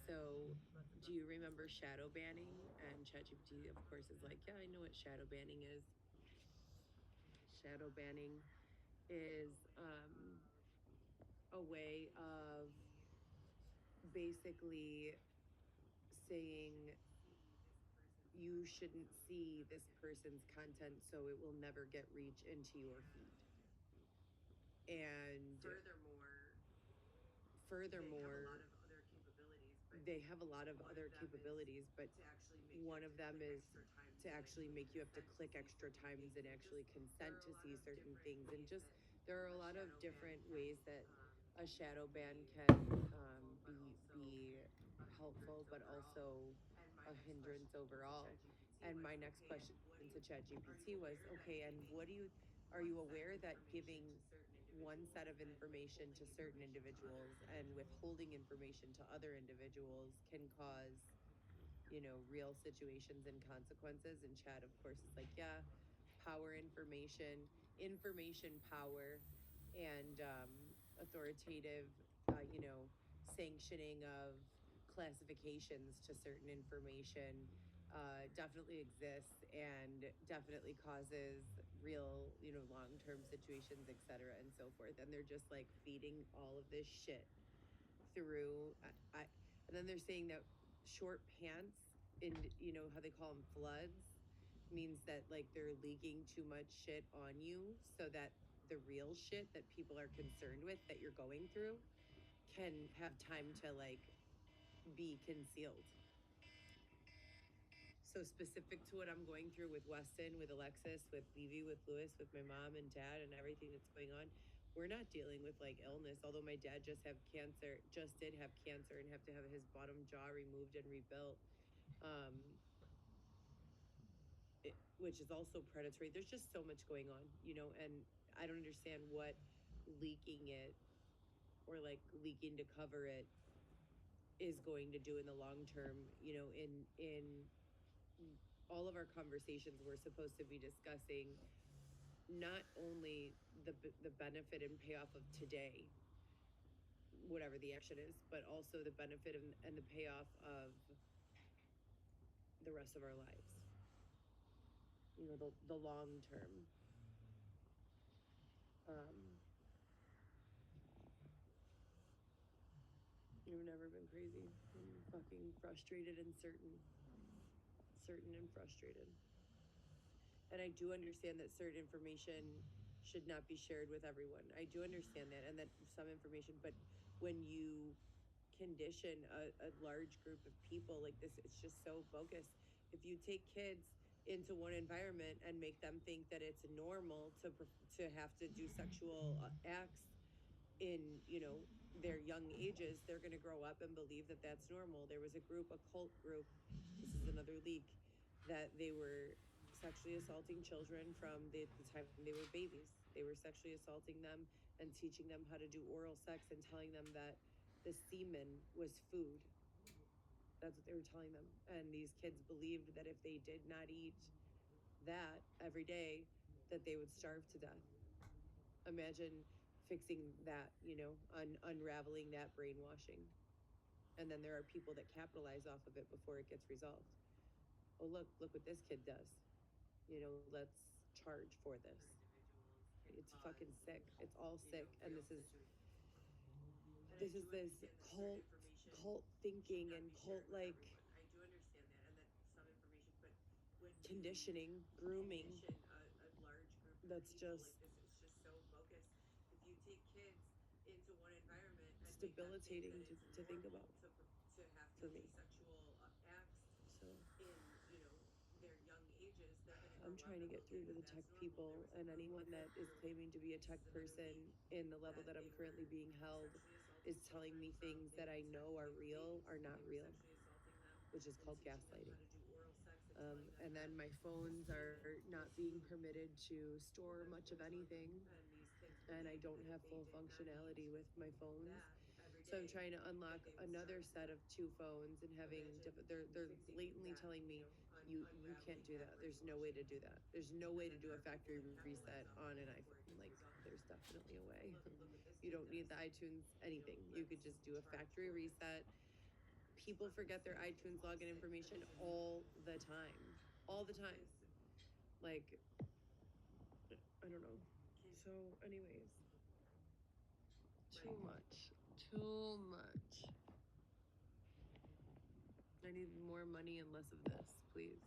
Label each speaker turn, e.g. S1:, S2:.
S1: So, do you remember shadow banning? And ChatGPT, of course, is like, yeah, I know what shadow banning is. Shadow banning is a way of basically saying you shouldn't see this person's content so it will never get reach into your feed. And furthermore, they have a lot of other capabilities, but one of them is to actually make you have to click extra times and actually consent to see certain things. And just there are a lot of different ways that a shadow ban can be helpful, but also a hindrance overall. And my next question to ChatGPT was, okay, and are you aware that giving one set of information to certain individuals and withholding information to other individuals can cause, real situations and consequences? And Chad, of course, is like, yeah, power, information power, and authoritative, sanctioning of classifications to certain information definitely exists and definitely causes real, long-term situations, et cetera, and so forth. And they're just like feeding all of this shit through. And then they're saying that short pants, in, how they call them floods, means that like they're leaking too much shit on you so that the real shit that people are concerned with that you're going through can have time to like be concealed. So specific to what I'm going through with Weston, with Alexis, with Levy, with Lewis, with my mom and dad and everything that's going on, we're not dealing with like illness. Although my dad just did have cancer and have to have his bottom jaw removed and rebuilt, which is also predatory. There's just so much going on, and I don't understand what leaking it or like leaking to cover it is going to do in the long term. In all of our conversations, we're supposed to be discussing not only the benefit and payoff of today, whatever the action is, but also the benefit and the payoff of the rest of our lives. The long term. You've never been crazy. I'm fucking frustrated and certain and frustrated. And I do understand that certain information should not be shared with everyone. I do understand that, and that some information, but when you condition a large group of people like this, it's just so bogus. If you take kids into one environment and make them think that it's normal to have to do sexual acts in their young ages, they're going to grow up and believe that that's normal. There was a cult group, this is another leak, that they were sexually assaulting children from the time they were babies. They were sexually assaulting them and teaching them how to do oral sex and telling them that the semen was food. That's what they were telling them. And these kids believed that if they did not eat that every day, that they would starve to death. Imagine fixing that, unraveling that brainwashing. And then there are people that capitalize off of it before it gets resolved. Oh, look what this kid does. Let's charge for this. It's fucking sick. It's all sick. And this is this cult thinking and cult like conditioning, grooming. That's just it's debilitating to think about for me. So I'm trying to get through to the tech people, and anyone that is claiming to be a tech person in the level that I'm currently being held is telling me things that I know are real are not real, which is called gaslighting. And then my phones are not being permitted to store much of anything, and I don't have full functionality with my phones. So I'm trying to unlock another set of two phones and having they're blatantly telling me you can't do that. There's no way to do that. There's no way to do a factory reset on an iPhone. Like, there's definitely a way. You don't need the iTunes anything. You could just do a factory reset, people forget their iTunes login information all the time. All the time. Like, I don't know. So, anyways. Too much. Too much. I need more money and less of this, please.